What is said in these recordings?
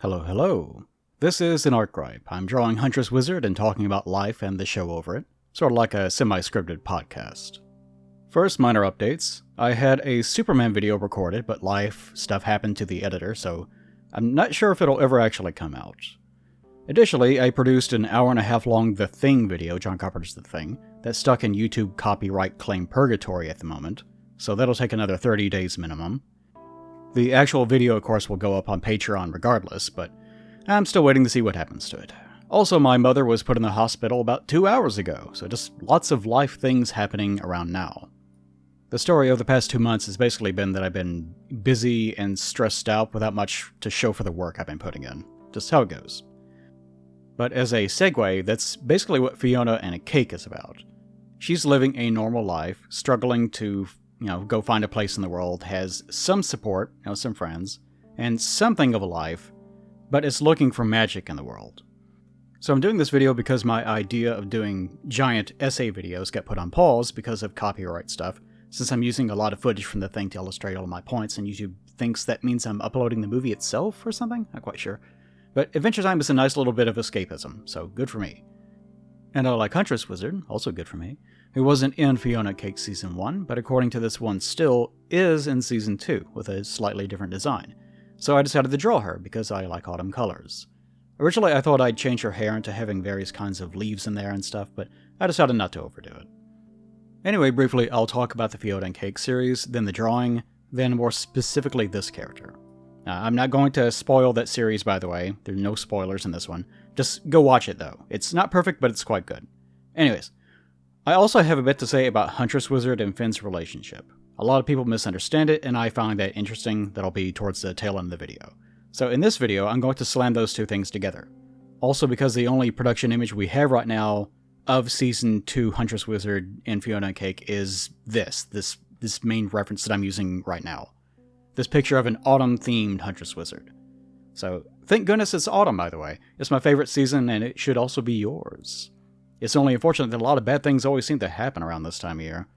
Hello, hello. This is an art gripe. I'm drawing Huntress Wizard and talking about life and the show over it, sort of like a semi-scripted podcast. First, minor updates. I had a Superman video recorded, but life stuff happened to the editor, so I'm not sure if it'll ever actually come out. Additionally, I produced an hour-and-a-half long The Thing video, John Carpenter's The Thing, that's stuck in YouTube copyright claim purgatory at the moment, so that'll take another 30 days minimum. The actual video, of course, will go up on Patreon regardless, but I'm still waiting to see what happens to it. Also, my mother was put in the hospital about 2 hours ago, so just lots of life things happening around now. The story of the past 2 months has basically been that I've been busy and stressed out without much to show for the work I've been putting in. Just how it goes. But as a segue, that's basically what Fiona and Cake is about. She's living a normal life, struggling to go find a place in the world, has some support, some friends, and something of a life, but is looking for magic in the world. So I'm doing this video because my idea of doing giant essay videos got put on pause because of copyright stuff, since I'm using a lot of footage from The Thing to illustrate all of my points, and YouTube thinks that means I'm uploading the movie itself or something? Not quite sure. But Adventure Time is a nice little bit of escapism, so good for me. And I like Huntress Wizard, also good for me, who wasn't in Fiona and Cake Season 1, but according to this one still is in Season 2, with a slightly different design. So I decided to draw her, because I like autumn colors. Originally I thought I'd change her hair into having various kinds of leaves in there and stuff, but I decided not to overdo it. Anyway, briefly, I'll talk about the Fiona and Cake series, then the drawing, then more specifically this character. I'm not going to spoil that series, by the way. There are no spoilers in this one. Just go watch it, though. It's not perfect, but it's quite good. Anyways, I also have a bit to say about Huntress Wizard and Finn's relationship. A lot of people misunderstand it, and I find that interesting. That'll be towards the tail end of the video. So in this video, I'm going to slam those two things together. Also because the only production image we have right now of Season 2 Huntress Wizard and Fiona and Cake is this main reference that I'm using right now. This picture of an autumn-themed Huntress Wizard. So, thank goodness it's autumn, by the way. It's my favorite season, and it should also be yours. It's only unfortunate that a lot of bad things always seem to happen around this time of year.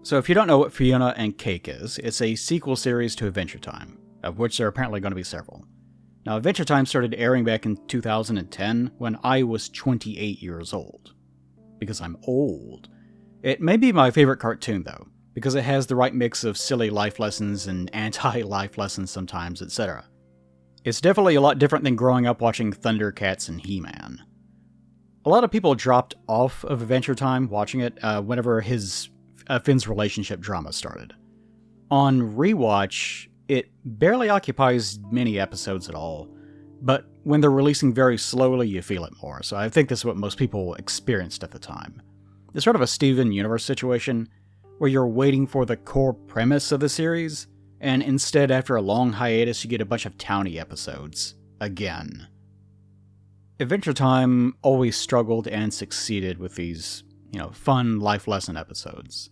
So if you don't know what Fiona and Cake is, it's a sequel series to Adventure Time, of which there are apparently going to be several. Now, Adventure Time started airing back in 2010, when I was 28 years old. Because I'm old. It may be my favorite cartoon, though, because it has the right mix of silly life lessons and anti-life lessons sometimes, etc. It's definitely a lot different than growing up watching Thundercats and He-Man. A lot of people dropped off of Adventure Time watching it whenever Finn's relationship drama started. On rewatch, it barely occupies many episodes at all, but when they're releasing very slowly, you feel it more, so I think this is what most people experienced at the time. It's sort of a Steven Universe situation, where you're waiting for the core premise of the series, and instead after a long hiatus you get a bunch of towny episodes. Again. Adventure Time always struggled and succeeded with these, fun life lesson episodes.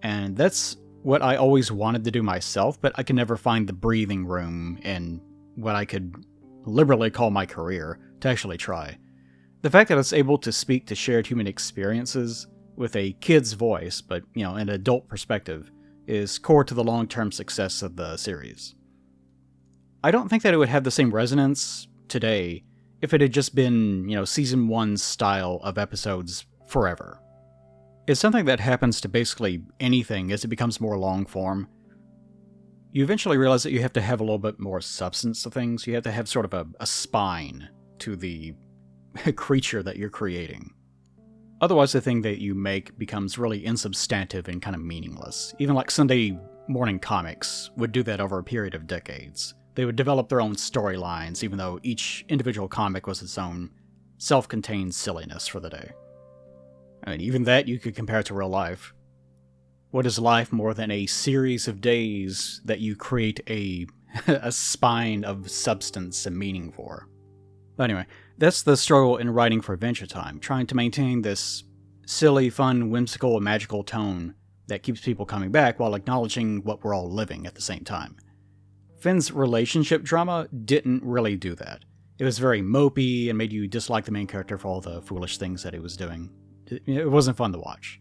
And that's what I always wanted to do myself, but I could never find the breathing room in what I could liberally call my career to actually try. The fact that it's able to speak to shared human experiences with a kid's voice, but, an adult perspective, is core to the long-term success of the series. I don't think that it would have the same resonance today if it had just been, Season 1's style of episodes forever. It's something that happens to basically anything as it becomes more long-form. You eventually realize that you have to have a little bit more substance to things. You have to have sort of a spine to the creature that you're creating. Otherwise, the thing that you make becomes really insubstantive and kind of meaningless. Even like Sunday morning comics would do that over a period of decades. They would develop their own storylines, even though each individual comic was its own self-contained silliness for the day. I mean, even that you could compare to real life. What is life more than a series of days that you create a spine of substance and meaning for? But anyway, that's the struggle in writing for Adventure Time, trying to maintain this silly, fun, whimsical, and magical tone that keeps people coming back while acknowledging what we're all living at the same time. Finn's relationship drama didn't really do that. It was very mopey and made you dislike the main character for all the foolish things that he was doing. It wasn't fun to watch.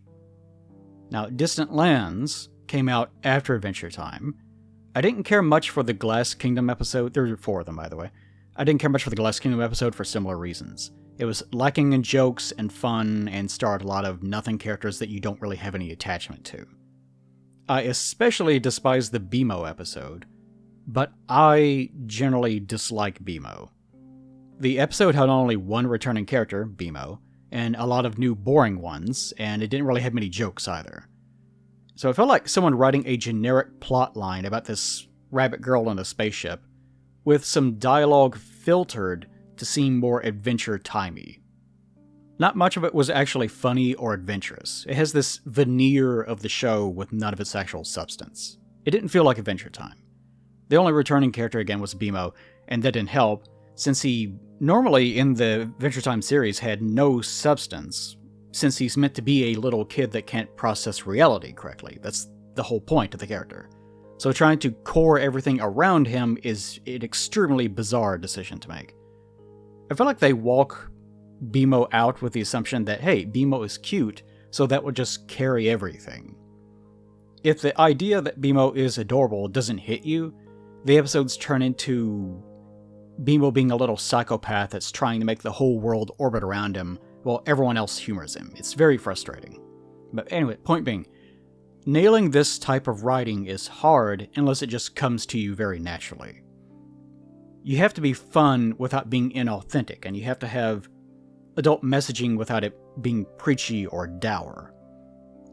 Now, Distant Lands came out after Adventure Time, I didn't care much for the Glass Kingdom episode. There were 4 of them, by the way. I didn't care much for the Glass Kingdom episode for similar reasons. It was lacking in jokes and fun and starred a lot of nothing characters that you don't really have any attachment to. I especially despise the BMO episode, but I generally dislike BMO. The episode had only one returning character, BMO, and a lot of new boring ones, and it didn't really have many jokes either. So it felt like someone writing a generic plot line about this rabbit girl on a spaceship, with some dialogue filtered to seem more adventure-timey. Not much of it was actually funny or adventurous. It has this veneer of the show with none of its actual substance. It didn't feel like Adventure Time. The only returning character again was BMO, and that didn't help, since he normally in the Adventure Time series had no substance, since he's meant to be a little kid that can't process reality correctly. That's the whole point of the character. So trying to core everything around him is an extremely bizarre decision to make. I feel like they walk BMO out with the assumption that, hey, BMO is cute, so that would just carry everything. If the idea that BMO is adorable doesn't hit you, the episodes turn into BMO being a little psychopath that's trying to make the whole world orbit around him while everyone else humors him. It's very frustrating. But anyway, point being, nailing this type of writing is hard unless it just comes to you very naturally. You have to be fun without being inauthentic, and you have to have adult messaging without it being preachy or dour.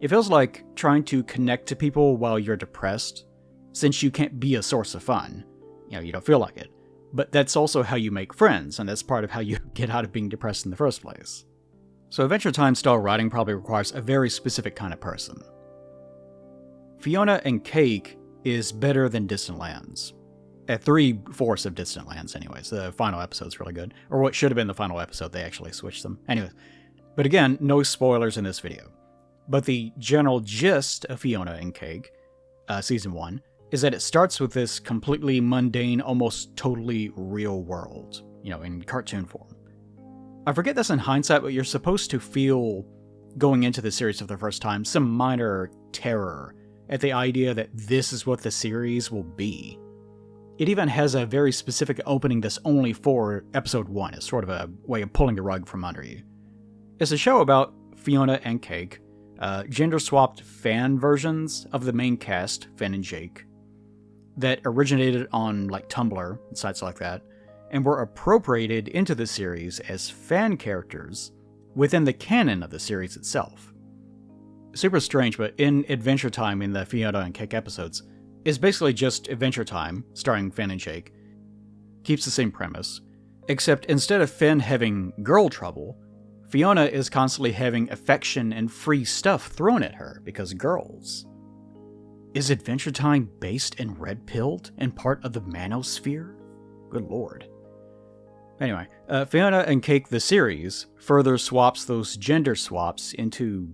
It feels like trying to connect to people while you're depressed, since you can't be a source of fun. You don't feel like it. But that's also how you make friends, and that's part of how you get out of being depressed in the first place. So Adventure Time style writing probably requires a very specific kind of person. Fiona and Cake is better than Distant Lands. At 3/4 of Distant Lands anyways. The final episode's really good. Or what should have been the final episode, they actually switched them. Anyways. But again, no spoilers in this video. But the general gist of Fiona and Cake, Season 1, is that it starts with this completely mundane, almost totally real world, in cartoon form. I forget this in hindsight, but you're supposed to feel, going into the series for the first time, some minor terror at the idea that this is what the series will be. It even has a very specific opening that's only for episode 1. It's sort of a way of pulling the rug from under you. It's a show about Fiona and Cake, gender-swapped fan versions of the main cast, Finn and Jake, that originated on Tumblr and sites like that, and were appropriated into the series as fan characters within the canon of the series itself. Super strange, but in Adventure Time in the Fiona and Cake episodes, is basically just Adventure Time, starring Finn and Jake. Keeps the same premise, except instead of Finn having girl trouble, Fiona is constantly having affection and free stuff thrown at her, because girls. Is Adventure Time based in Red Pilled and part of the Manosphere? Good lord. Anyway, Fiona and Cake the series further swaps those gender swaps into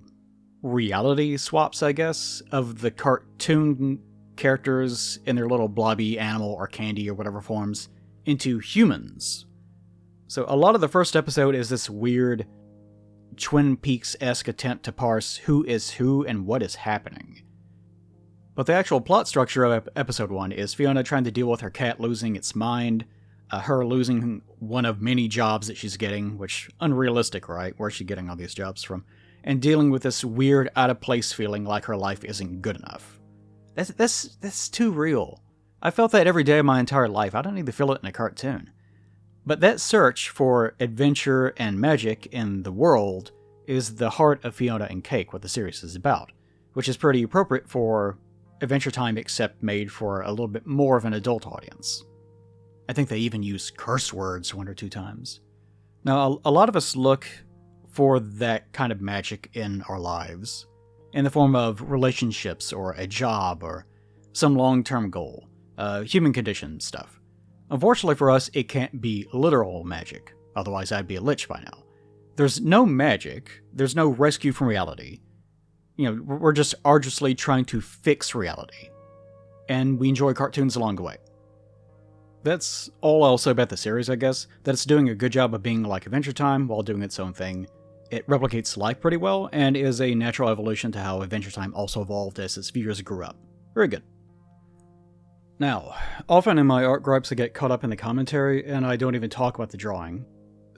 reality swaps, I guess, of the cartoon characters in their little blobby animal or candy or whatever forms into humans. So a lot of the first episode is this weird Twin Peaks-esque attempt to parse who is who and what is happening. But the actual plot structure of episode 1 is Fiona trying to deal with her cat losing its mind, her losing one of many jobs that she's getting, which unrealistic, right? Where's she getting all these jobs from? And dealing with this weird out-of-place feeling like her life isn't good enough. That's too real. I felt that every day of my entire life. I don't need to feel it in a cartoon. But that search for adventure and magic in the world is the heart of Fiona and Cake, what the series is about, which is pretty appropriate for Adventure Time, except made for a little bit more of an adult audience. I think they even use curse words 1 or 2 times. Now, a lot of us look for that kind of magic in our lives, in the form of relationships or a job or some long-term goal, human condition stuff. Unfortunately for us, it can't be literal magic, otherwise I'd be a lich by now. There's no magic, there's no rescue from reality. We're just arduously trying to fix reality. And we enjoy cartoons along the way. That's all I'll say about the series, I guess, that it's doing a good job of being like Adventure Time while doing its own thing. It replicates life pretty well, and is a natural evolution to how Adventure Time also evolved as its viewers grew up. Very good. Now, often in my art gripes I get caught up in the commentary, and I don't even talk about the drawing.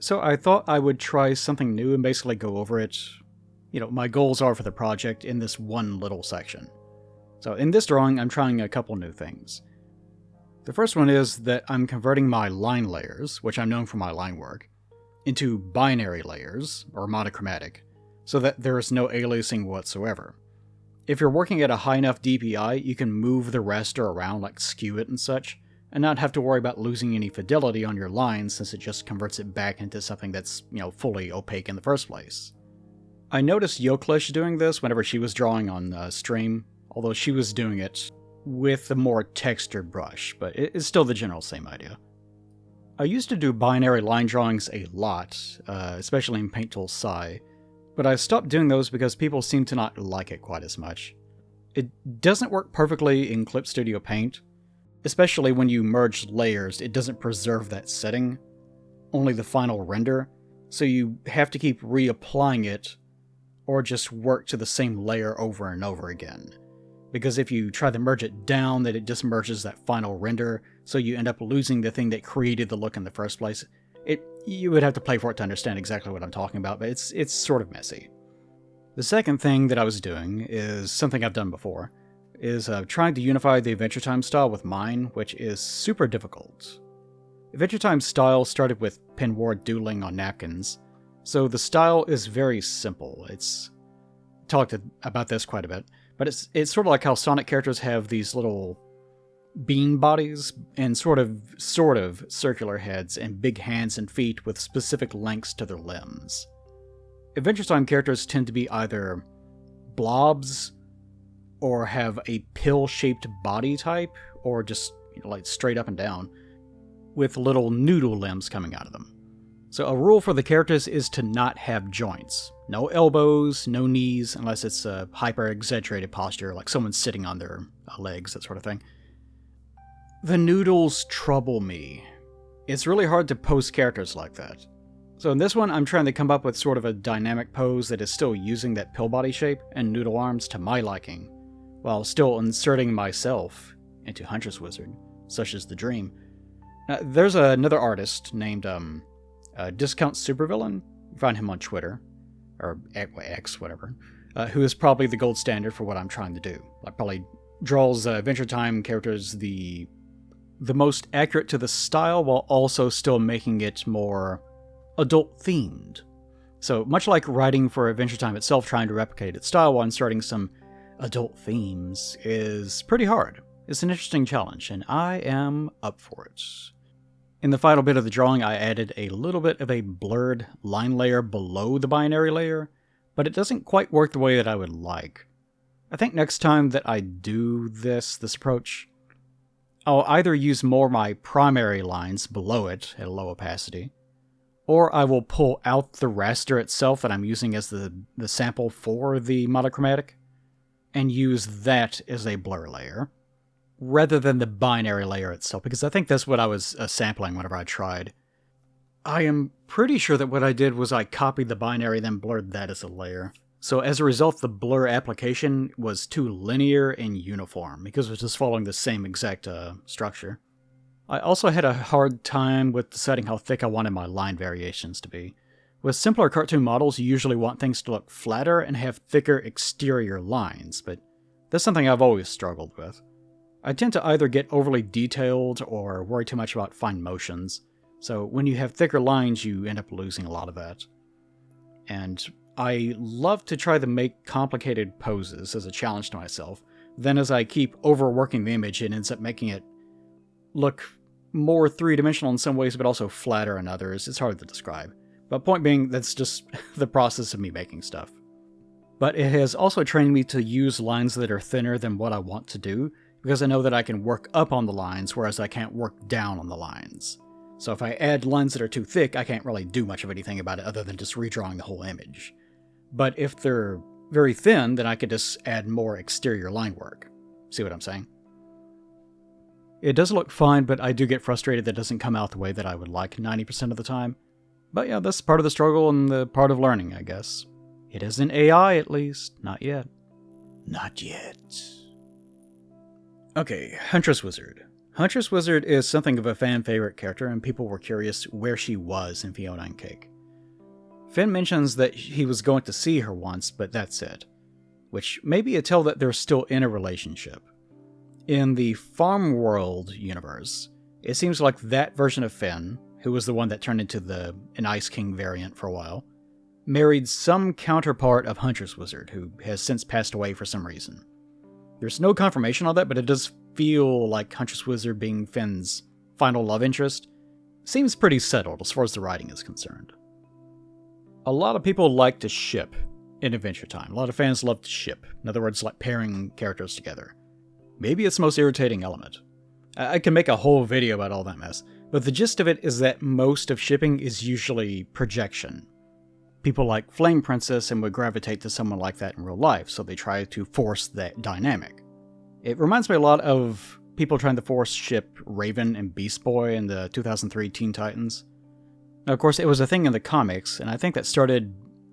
So I thought I would try something new and basically go over it, my goals are for the project in this one little section. So in this drawing, I'm trying a couple new things. The first one is that I'm converting my line layers, which I'm known for my line work, into binary layers, or monochromatic, so that there is no aliasing whatsoever. If you're working at a high enough DPI, you can move the raster around, like skew it and such, and not have to worry about losing any fidelity on your lines since it just converts it back into something that's, fully opaque in the first place. I noticed Yoklish doing this whenever she was drawing on stream, although she was doing it with a more textured brush, but it's still the general same idea. I used to do binary line drawings a lot, especially in Paint Tool Sci, but I stopped doing those because people seem to not like it quite as much. It doesn't work perfectly in Clip Studio Paint, especially when you merge layers. It doesn't preserve that setting, only the final render, so you have to keep reapplying it, or just work to the same layer over and over again. Because if you try to merge it down, then it just merges that final render, so you end up losing the thing that created the look in the first place. You would have to play for it to understand exactly what I'm talking about, but it's sort of messy. The second thing that I was doing is something I've done before, is trying to unify the Adventure Time style with mine, which is super difficult. Adventure Time's style started with pinboard doodling on napkins, so the style is very simple. It's talked about this quite a bit, but it's sort of like how Sonic characters have these little bean bodies and sort of circular heads and big hands and feet with specific lengths to their limbs. Adventure Time characters tend to be either blobs or have a pill-shaped body type, or just like straight up and down, with little noodle limbs coming out of them. So a rule for the characters is to not have joints. No elbows, no knees, unless it's a hyper-exaggerated posture, like someone sitting on their legs, that sort of thing. The noodles trouble me. It's really hard to pose characters like that. So in this one, I'm trying to come up with sort of a dynamic pose that is still using that pill body shape and noodle arms to my liking, while still inserting myself into Huntress Wizard, such as the Dream. Now, there's another artist named Discount Supervillain, you find him on Twitter, or X, whatever, who is probably the gold standard for what I'm trying to do. Like, probably draws Adventure Time characters the most accurate to the style, while also still making it more adult-themed. So, much like writing for Adventure Time itself, trying to replicate its style while inserting some adult themes is pretty hard. It's an interesting challenge, and I am up for it. In the final bit of the drawing, I added a little bit of a blurred line layer below the binary layer, but it doesn't quite work the way that I would like. I think next time that I do this approach, I'll either use more of my primary lines below it at a low opacity, or I will pull out the raster itself that I'm using as the sample for the monochromatic, and use that as a blur layer, rather than the binary layer itself, because I think that's what I was sampling whenever I tried. I am pretty sure that what I did was I copied the binary, then blurred that as a layer. So as a result, the blur application was too linear and uniform, because it was just following the same exact structure. I also had a hard time with deciding how thick I wanted my line variations to be. With simpler cartoon models, you usually want things to look flatter and have thicker exterior lines, but that's something I've always struggled with. I tend to either get overly detailed or worry too much about fine motions, so when you have thicker lines, you end up losing a lot of that. And I love to try to make complicated poses as a challenge to myself. Then as I keep overworking the image, it ends up making it look more three-dimensional in some ways, but also flatter in others. It's hard to describe. But point being, that's just the process of me making stuff. But it has also trained me to use lines that are thinner than what I want to do, because I know that I can work up on the lines, whereas I can't work down on the lines. So if I add lines that are too thick, I can't really do much of anything about it other than just redrawing the whole image. But if they're very thin, then I could just add more exterior line work. See what I'm saying? It does look fine, but I do get frustrated that it doesn't come out the way that I would like 90% of the time. But yeah, that's part of the struggle and the part of learning, I guess. It isn't AI, at least. Not yet. Not yet. Okay, Huntress Wizard. Huntress Wizard is something of a fan favorite character, and people were curious where she was in Fiona and Cake. Finn mentions that he was going to see her once, but that's it, which may be a tell that they're still in a relationship. In the Farm World universe, it seems like that version of Finn, who was the one that turned into an Ice King variant for a while, married some counterpart of Huntress Wizard, who has since passed away for some reason. There's no confirmation on that, but it does feel like Huntress Wizard being Finn's final love interest seems pretty settled as far as the writing is concerned. A lot of people like to ship in Adventure Time. A lot of fans love to ship. In other words, like pairing characters together. Maybe it's the most irritating element. I can make a whole video about all that mess, but the gist of it is that most of shipping is usually projection. People like Flame Princess and would gravitate to someone like that in real life, so they try to force that dynamic. It reminds me a lot of people trying to force ship Raven and Beast Boy in the 2003 Teen Titans. Now, of course, it was a thing in the comics, and I think that started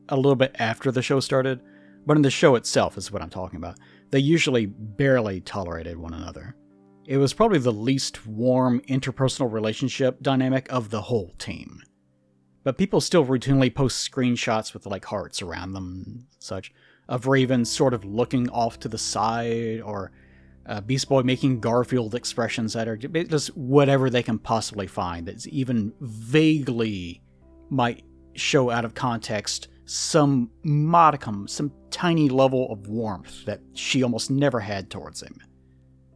a little bit after the show started, but in the show itself is what I'm talking about. They usually barely tolerated one another. It was probably the least warm interpersonal relationship dynamic of the whole team. But people still routinely post screenshots with like hearts around them and such, of Raven sort of looking off to the side, or Beast Boy making Garfield expressions at her, just whatever they can possibly find that's even vaguely might show out of context some modicum, some tiny level of warmth that she almost never had towards him.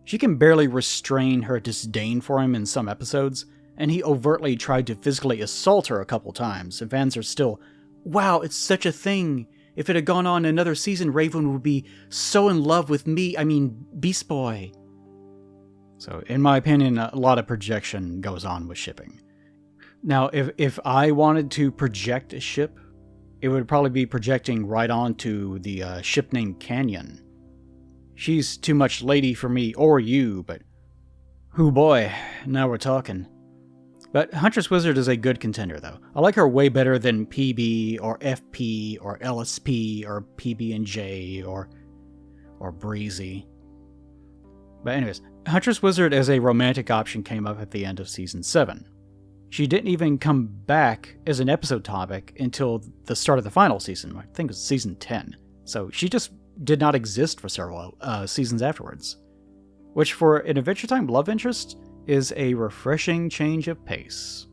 She can barely restrain her disdain for him in some episodes, and he overtly tried to physically assault her a couple times, and fans are still, wow, it's such a thing. If it had gone on another season, Raven would be so in love with Beast Boy. So, in my opinion, a lot of projection goes on with shipping. Now, if I wanted to project a ship, it would probably be projecting right onto the ship named Canyon. She's too much lady for me or you, but hoo boy, now we're talking. But Huntress Wizard is a good contender, though. I like her way better than PB, or FP, or LSP, or PB&J, or Breezy. But anyways, Huntress Wizard as a romantic option came up at the end of Season 7. She didn't even come back as an episode topic until the start of the final season. I think it was Season 10. So she just did not exist for several seasons afterwards. Which for an Adventure Time love interest is a refreshing change of pace.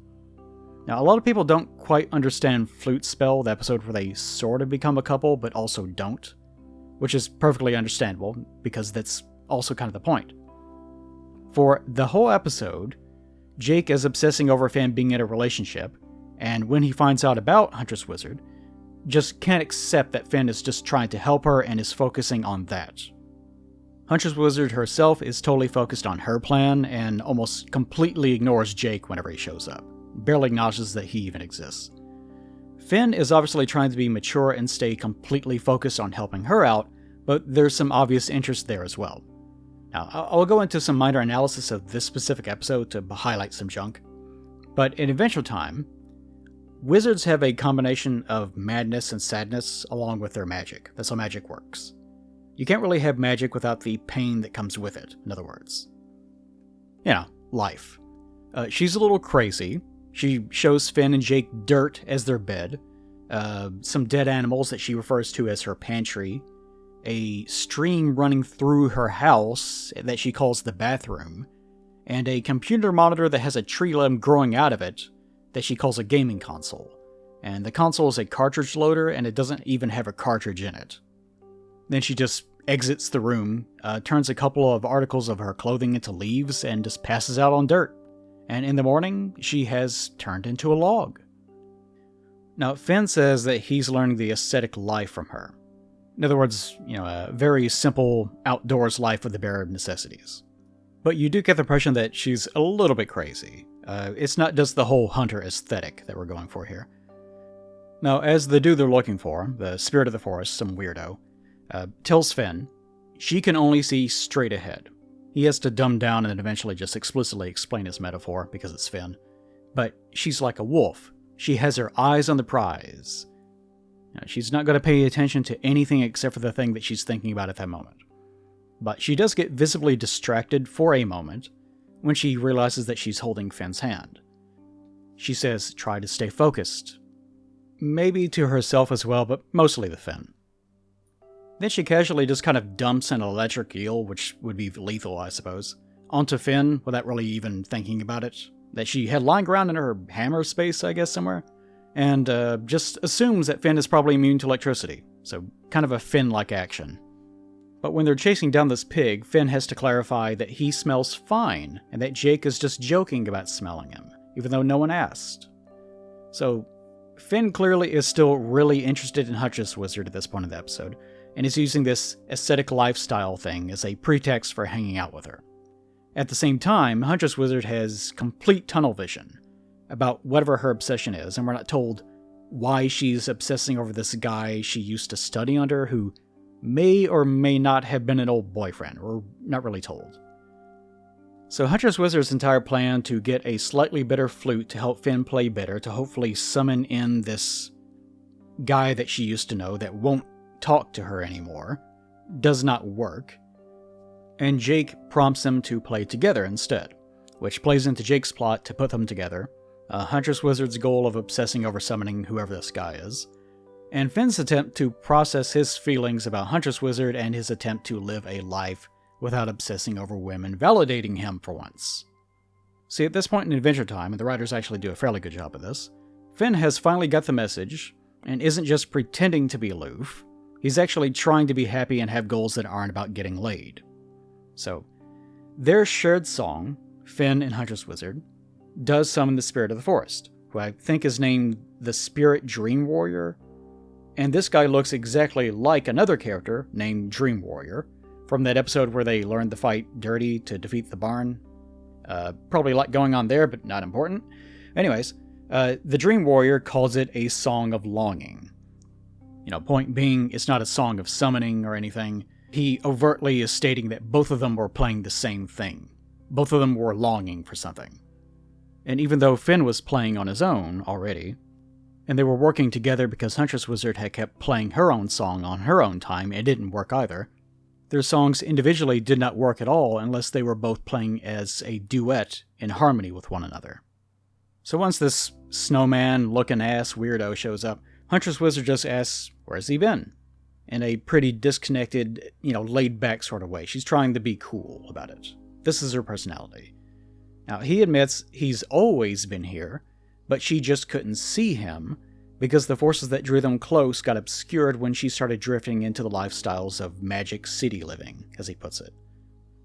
Now, a lot of people don't quite understand Flute Spell, the episode where they sort of become a couple, but also don't, which is perfectly understandable, because that's also kind of the point. For the whole episode, Jake is obsessing over Finn being in a relationship, and when he finds out about Huntress Wizard, just can't accept that Finn is just trying to help her and is focusing on that. Huntress Wizard herself is totally focused on her plan and almost completely ignores Jake whenever he shows up, barely acknowledges that he even exists. Finn is obviously trying to be mature and stay completely focused on helping her out, but there's some obvious interest there as well. Now, I'll go into some minor analysis of this specific episode to highlight some junk, but in Adventure Time, wizards have a combination of madness and sadness along with their magic. That's how magic works. You can't really have magic without the pain that comes with it, in other words. You know, life. She's a little crazy. She shows Finn and Jake dirt as their bed, some dead animals that she refers to as her pantry, a stream running through her house that she calls the bathroom, and a computer monitor that has a tree limb growing out of it that she calls a gaming console. And the console is a cartridge loader, and it doesn't even have a cartridge in it. Then she just exits the room, turns a couple of articles of her clothing into leaves, and just passes out on dirt. And in the morning, she has turned into a log. Now, Finn says that he's learning the ascetic life from her. In other words, a very simple outdoors life with the bare necessities. But you do get the impression that she's a little bit crazy. It's not just the whole hunter aesthetic that we're going for here. Now, as the dude they're looking for, the spirit of the forest, some weirdo, tells Finn she can only see straight ahead. He has to dumb down and eventually just explicitly explain his metaphor because it's Finn. But she's like a wolf. She has her eyes on the prize. She's not going to pay attention to anything except for the thing that she's thinking about at that moment. But she does get visibly distracted for a moment when she realizes that she's holding Finn's hand. She says, try to stay focused. Maybe to herself as well, but mostly to Finn. Then she casually just kind of dumps an electric eel, which would be lethal, I suppose, onto Finn without really even thinking about it, that she had lying around in her hammer space, I guess, somewhere, and just assumes that Finn is probably immune to electricity, so kind of a Finn-like action. But when they're chasing down this pig, Finn has to clarify that he smells fine, and that Jake is just joking about smelling him, even though no one asked. So, Finn clearly is still really interested in Huntress Wizard at this point in the episode, and is using this ascetic lifestyle thing as a pretext for hanging out with her. At the same time, Huntress Wizard has complete tunnel vision about whatever her obsession is, and we're not told why she's obsessing over this guy she used to study under who may or may not have been an old boyfriend. We're not really told. So Huntress Wizard's entire plan to get a slightly better flute to help Finn play better, to hopefully summon in this guy that she used to know that won't talk to her anymore, does not work, and Jake prompts them to play together instead, which plays into Jake's plot to put them together, Huntress Wizard's goal of obsessing over summoning whoever this guy is, and Finn's attempt to process his feelings about Huntress Wizard and his attempt to live a life without obsessing over women, validating him for once. See, at this point in Adventure Time, and the writers actually do a fairly good job of this, Finn has finally got the message, and isn't just pretending to be aloof. He's actually trying to be happy and have goals that aren't about getting laid. So, their shared song, Finn and Huntress Wizard, does summon the spirit of the forest, who I think is named the Spirit Dream Warrior, and this guy looks exactly like another character named Dream Warrior, from that episode where they learned to fight dirty to defeat the barn. Probably a lot going on there, but not important. Anyways, the Dream Warrior calls it a song of longing. Point being, it's not a song of summoning or anything. He overtly is stating that both of them were playing the same thing. Both of them were longing for something. And even though Finn was playing on his own already, and they were working together because Huntress Wizard had kept playing her own song on her own time, it didn't work either. Their songs individually did not work at all unless they were both playing as a duet in harmony with one another. So once this snowman-looking ass weirdo shows up, Huntress Wizard just asks, where's he been? In a pretty disconnected, laid-back sort of way. She's trying to be cool about it. This is her personality. Now, he admits he's always been here, but she just couldn't see him because the forces that drew them close got obscured when she started drifting into the lifestyles of magic city living, as he puts it.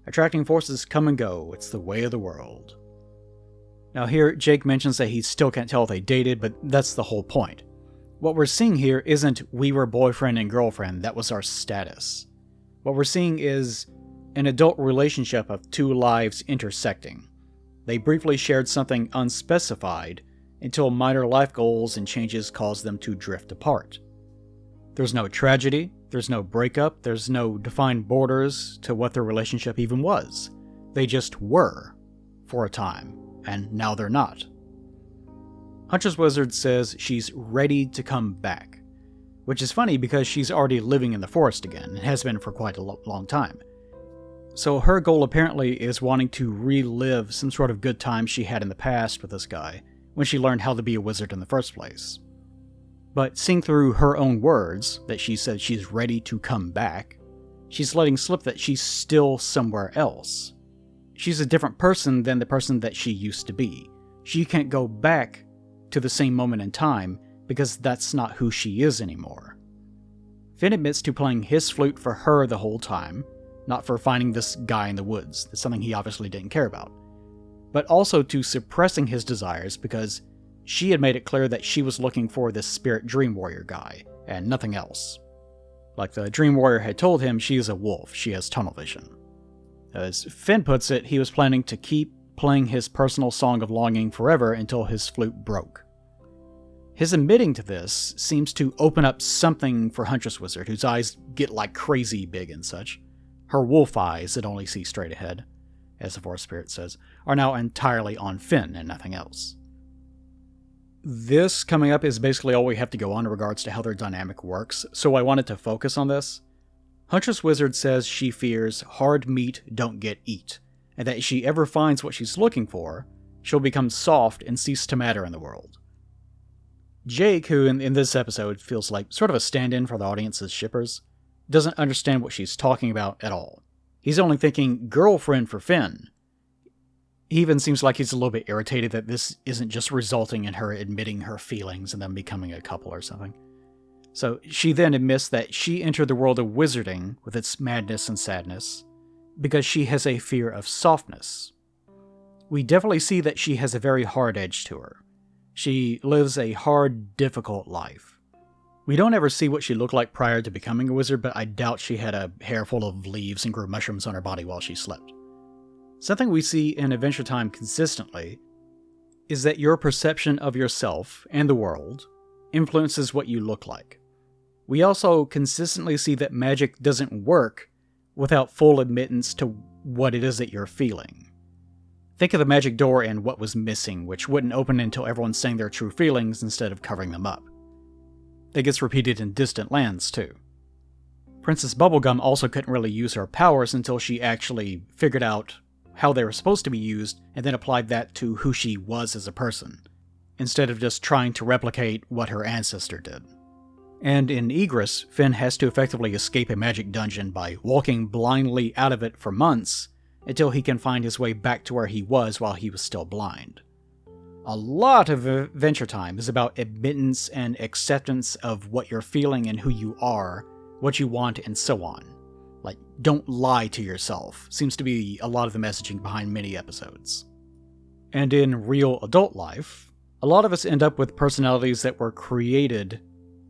Attracting forces come and go, it's the way of the world. Now here, Jake mentions that he still can't tell if they dated, but that's the whole point. What we're seeing here isn't we were boyfriend and girlfriend, that was our status. What we're seeing is an adult relationship of two lives intersecting. They briefly shared something unspecified until minor life goals and changes caused them to drift apart. There's no tragedy, there's no breakup, there's no defined borders to what their relationship even was. They just were, for a time, and now they're not. Huntress Wizard says she's ready to come back, which is funny because she's already living in the forest again, and has been for quite a long time. So her goal apparently is wanting to relive some sort of good time she had in the past with this guy, when she learned how to be a wizard in the first place. But seeing through her own words, that she said she's ready to come back, she's letting slip that she's still somewhere else. She's a different person than the person that she used to be. She can't go back to the same moment in time because that's not who she is anymore. Finn admits to playing his flute for her the whole time, not for finding this guy in the woods. That's something he obviously didn't care about. But also to suppressing his desires because she had made it clear that she was looking for this Spirit Dream Warrior guy, and nothing else. Like the Dream Warrior had told him, she is a wolf, she has tunnel vision. As Finn puts it, he was planning to keep playing his personal song of longing forever until his flute broke. His admitting to this seems to open up something for Huntress Wizard, whose eyes get like crazy big and such. Her wolf eyes that only see straight ahead, as the Forest Spirit says, are now entirely on Finn and nothing else. This coming up is basically all we have to go on in regards to how their dynamic works, so I wanted to focus on this. Huntress Wizard says she fears hard meat don't get eat, and that if she ever finds what she's looking for, she'll become soft and cease to matter in the world. Jake, who in this episode feels like sort of a stand-in for the audience's shippers, doesn't understand what she's talking about at all. He's only thinking girlfriend for Finn. He even seems like he's a little bit irritated that this isn't just resulting in her admitting her feelings and them becoming a couple or something. So she then admits that she entered the world of wizarding with its madness and sadness because she has a fear of softness. We definitely see that she has a very hard edge to her. She lives a hard, difficult life. We don't ever see what she looked like prior to becoming a wizard, but I doubt she had a hair full of leaves and grew mushrooms on her body while she slept. Something we see in Adventure Time consistently is that your perception of yourself and the world influences what you look like. We also consistently see that magic doesn't work without full admittance to what it is that you're feeling. Think of the magic door and What Was Missing, which wouldn't open until everyone's saying their true feelings instead of covering them up. That gets repeated in Distant Lands, too. Princess Bubblegum also couldn't really use her powers until she actually figured out how they were supposed to be used and then applied that to who she was as a person, instead of just trying to replicate what her ancestor did. And in Egress, Finn has to effectively escape a magic dungeon by walking blindly out of it for months until he can find his way back to where he was while he was still blind. A lot of Adventure Time is about admittance and acceptance of what you're feeling and who you are, what you want, and so on. Like, don't lie to yourself, seems to be a lot of the messaging behind many episodes. And in real adult life, a lot of us end up with personalities that were created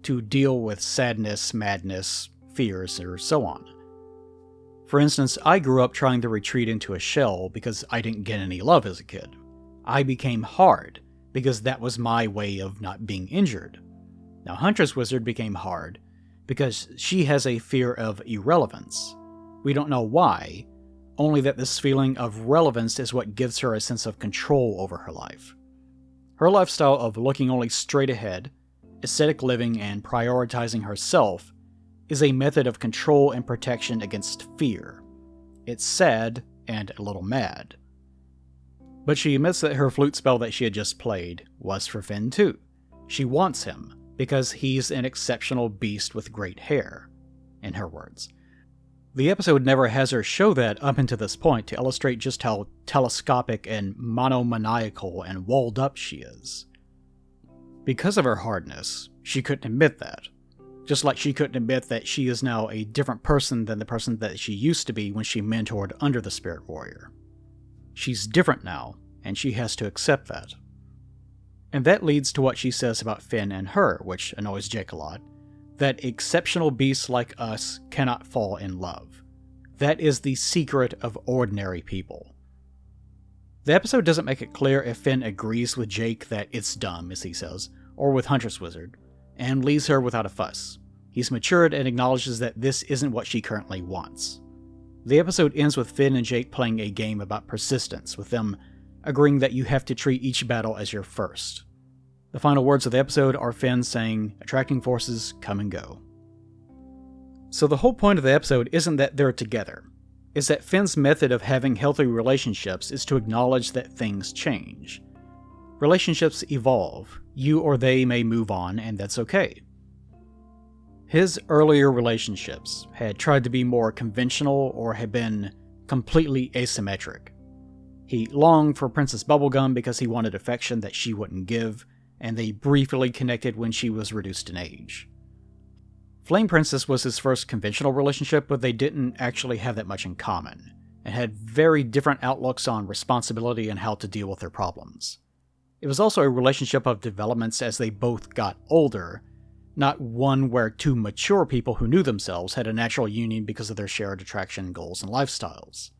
to deal with sadness, madness, fears, or so on. For instance, I grew up trying to retreat into a shell because I didn't get any love as a kid. I became hard because that was my way of not being injured. Now, Huntress Wizard became hard because she has a fear of irrelevance. We don't know why, only that this feeling of relevance is what gives her a sense of control over her life. Her lifestyle of looking only straight ahead, ascetic living, and prioritizing herself is a method of control and protection against fear. It's sad and a little mad. But she admits that her flute spell that she had just played was for Finn too. She wants him because he's an exceptional beast with great hair, in her words. The episode never has her show that up until this point to illustrate just how telescopic and monomaniacal and walled up she is. Because of her hardness, she couldn't admit that. Just like she couldn't admit that she is now a different person than the person that she used to be when she mentored under the Spirit Warrior. She's different now, and she has to accept that. And that leads to what she says about Finn and her, which annoys Jake a lot, that exceptional beasts like us cannot fall in love. That is the secret of ordinary people. The episode doesn't make it clear if Finn agrees with Jake that it's dumb, as he says, or with Huntress Wizard, and leaves her without a fuss. He's matured and acknowledges that this isn't what she currently wants. The episode ends with Finn and Jake playing a game about persistence, with them agreeing that you have to treat each battle as your first. The final words of the episode are Finn saying, "Attracting forces come and go." So the whole point of the episode isn't that they're together. It's that Finn's method of having healthy relationships is to acknowledge that things change. Relationships evolve. You or they may move on, and that's okay. His earlier relationships had tried to be more conventional or had been completely asymmetric. He longed for Princess Bubblegum because he wanted affection that she wouldn't give, and they briefly connected when she was reduced in age. Flame Princess was his first conventional relationship, but they didn't actually have that much in common, and had very different outlooks on responsibility and how to deal with their problems. It was also a relationship of developments as they both got older, not one where two mature people who knew themselves had a natural union because of their shared attraction, goals, and lifestyles.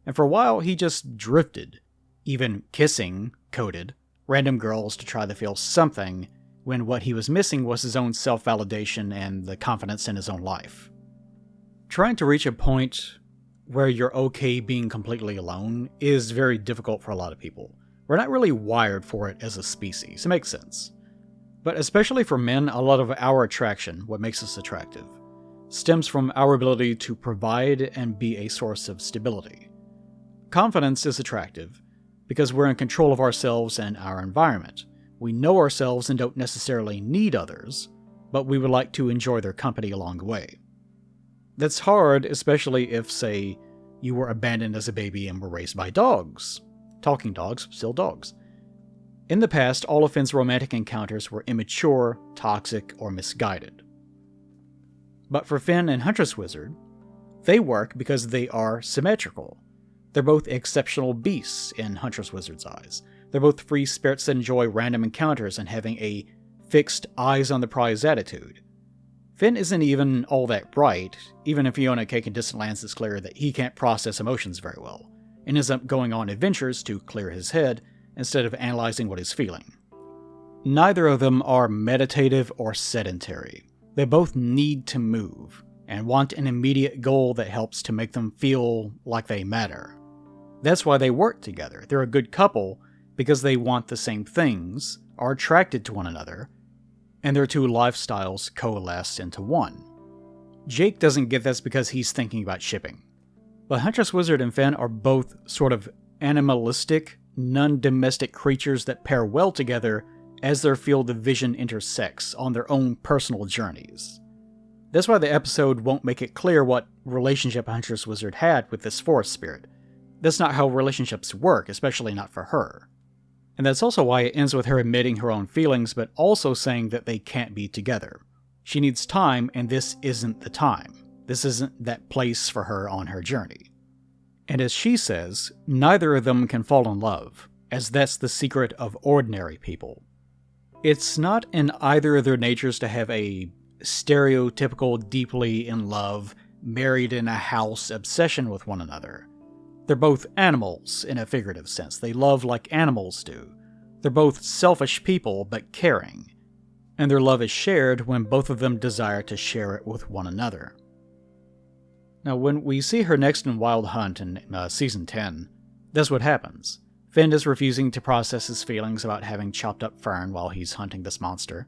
And for a while, he just drifted, even kissing, coded, random girls to try to feel something, when what he was missing was his own self-validation and the confidence in his own life. Trying to reach a point where you're okay being completely alone is very difficult for a lot of people. We're not really wired for it as a species. It makes sense. But especially for men, a lot of our attraction, what makes us attractive, stems from our ability to provide and be a source of stability. confidence is attractive because we're in control of ourselves and our environment. We know ourselves and don't necessarily need others, but we would like to enjoy their company along the way. That's hard, especially if, say, you were abandoned as a baby and were raised by dogs. Talking dogs, still dogs. In the past, all of Finn's romantic encounters were immature, toxic, or misguided. But for Finn and Huntress Wizard, they work because they are symmetrical. They're both exceptional beasts in Huntress Wizard's eyes. They're both free spirits that enjoy random encounters and having a fixed eyes-on-the-prize attitude. Finn isn't even all that bright, even in Fiona and Cake and Distant Lands it's clear that he can't process emotions very well, and ends up going on adventures to clear his head instead of analyzing what he's feeling. Neither of them are meditative or sedentary. They both need to move, and want an immediate goal that helps to make them feel like they matter. That's why they work together. They're a good couple because they want the same things, are attracted to one another, and their two lifestyles coalesce into one. Jake doesn't get this because he's thinking about shipping. But Huntress Wizard and Finn are both sort of animalistic, non-domestic creatures that pair well together as their field of vision intersects on their own personal journeys. That's why the episode won't make it clear what relationship Huntress Wizard had with this forest spirit. That's not how relationships work, especially not for her. And that's also why it ends with her admitting her own feelings, but also saying that they can't be together. She needs time, and this isn't the time. This isn't that place for her on her journey. And as she says, neither of them can fall in love, as that's the secret of ordinary people. It's not in either of their natures to have a stereotypical deeply in love, married in a house obsession with one another. They're both animals in a figurative sense. They love like animals do. They're both selfish people, but caring. And their love is shared when both of them desire to share it with one another. Now, when we see her next in Wild Hunt in Season 10, that's what happens. Finn is refusing to process his feelings about having chopped up Fern while he's hunting this monster,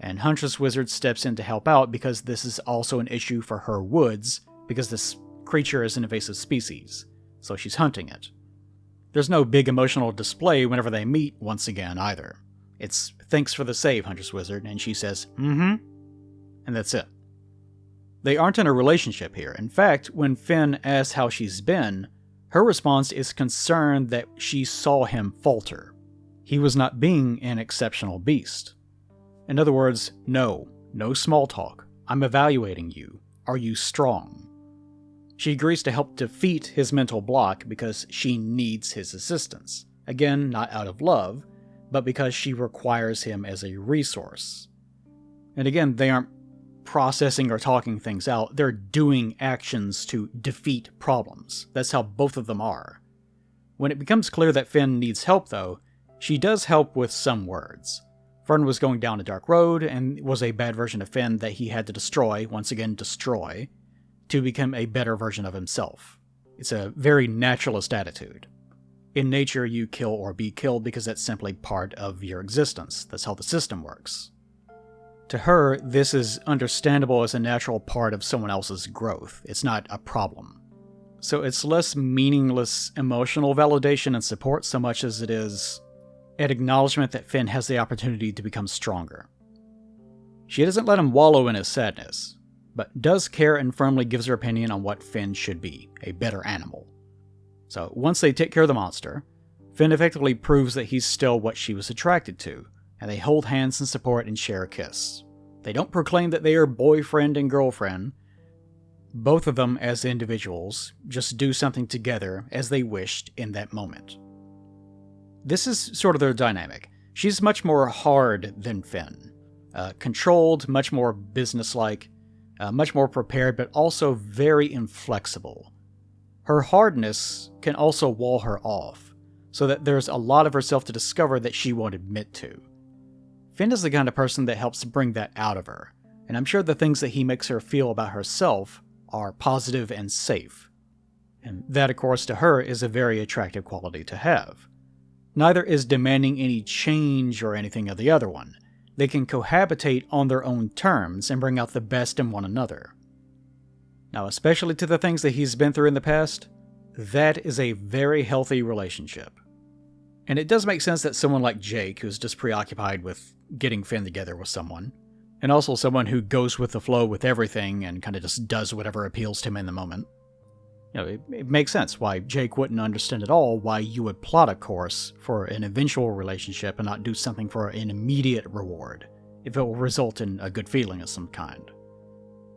and Huntress Wizard steps in to help out because this is also an issue for her woods, because this creature is an invasive species, so she's hunting it. There's no big emotional display whenever they meet once again either. It's thanks for the save, Huntress Wizard, and she says, and that's it. They aren't in a relationship here. In fact, when Finn asks how she's been, her response is concern that she saw him falter. He was not being an exceptional beast. In other words, no small talk. I'm evaluating you. Are you strong? She agrees to help defeat his mental block because she needs his assistance. Again, not out of love, but because she requires him as a resource. And again, they aren't processing or talking things out, they're doing actions to defeat problems. That's how both of them are. When it becomes clear that Finn needs help, though, she does help with some words. Fern was going down a dark road and was a bad version of Finn that he had to destroy, once again destroy, to become a better version of himself. It's a very naturalist attitude. In nature, you kill or be killed because that's simply part of your existence. That's how the system works. To her, this is understandable as a natural part of someone else's growth. It's not a problem. So it's less meaningless emotional validation and support so much as it is an acknowledgement that Finn has the opportunity to become stronger. She doesn't let him wallow in his sadness, but does care and firmly gives her opinion on what Finn should be, a better animal. So once they take care of the monster, Finn effectively proves that he's still what she was attracted to, and they hold hands in support and share a kiss. They don't proclaim that they are boyfriend and girlfriend. Both of them, as individuals, just do something together as they wished in that moment. This is sort of their dynamic. She's much more hard than Finn. Controlled, much more businesslike, much more prepared, but also very inflexible. Her hardness can also wall her off, so that there's a lot of herself to discover that she won't admit to. Finn is the kind of person that helps bring that out of her, and I'm sure the things that he makes her feel about herself are positive and safe. And that, of course, to her is a very attractive quality to have. Neither is demanding any change or anything of the other one. They can cohabitate on their own terms and bring out the best in one another. Now, especially to the things that he's been through in the past, That is a very healthy relationship. And it does make sense that someone like Jake, who's just preoccupied with getting Finn together with someone, and also someone who goes with the flow with everything and kind of just does whatever appeals to him in the moment, it makes sense why Jake wouldn't understand at all why you would plot a course for an eventual relationship and not do something for an immediate reward, if it will result in a good feeling of some kind.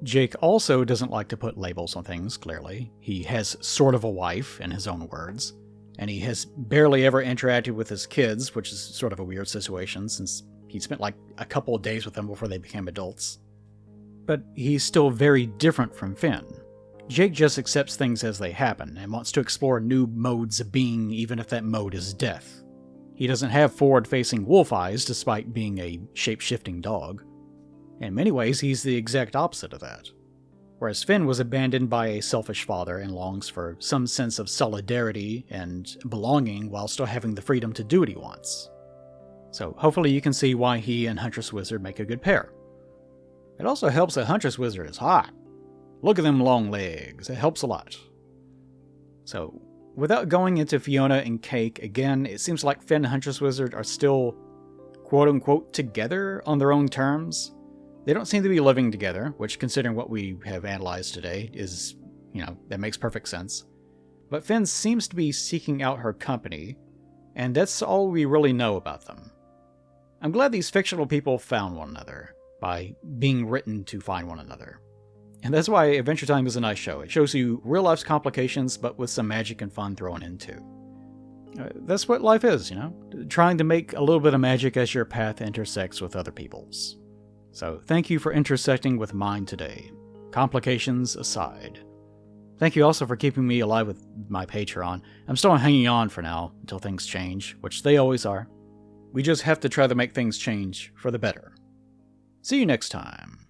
Jake also doesn't like to put labels on things, clearly. He has sort of a wife, in his own words, and he has barely ever interacted with his kids, which is sort of a weird situation since he spent like a couple of days with them before they became adults. But he's still very different from Finn. Jake just accepts things as they happen and wants to explore new modes of being even if that mode is death. He doesn't have forward-facing wolf eyes despite being a shape-shifting dog. In many ways, he's the exact opposite of that. Whereas Finn was abandoned by a selfish father and longs for some sense of solidarity and belonging while still having the freedom to do what he wants. So hopefully you can see why he and Huntress Wizard make a good pair. It also helps that Huntress Wizard is hot. Look at them long legs, it helps a lot. So, without going into Fiona and Cake, again, it seems like Finn and Huntress Wizard are still quote-unquote together on their own terms. They don't seem to be living together, which, considering what we have analyzed today, is, that makes perfect sense. But Finn seems to be seeking out her company, and that's all we really know about them. I'm glad these fictional people found one another, by being written to find one another. And that's why Adventure Time is a nice show. It shows you real-life's complications, but with some magic and fun thrown in too. That's what life is, trying to make a little bit of magic as your path intersects with other people's. So thank you for intersecting with mine today, complications aside. Thank you also for keeping me alive with my Patreon. I'm still hanging on for now, until things change, which they always are. We just have to try to make things change for the better. See you next time.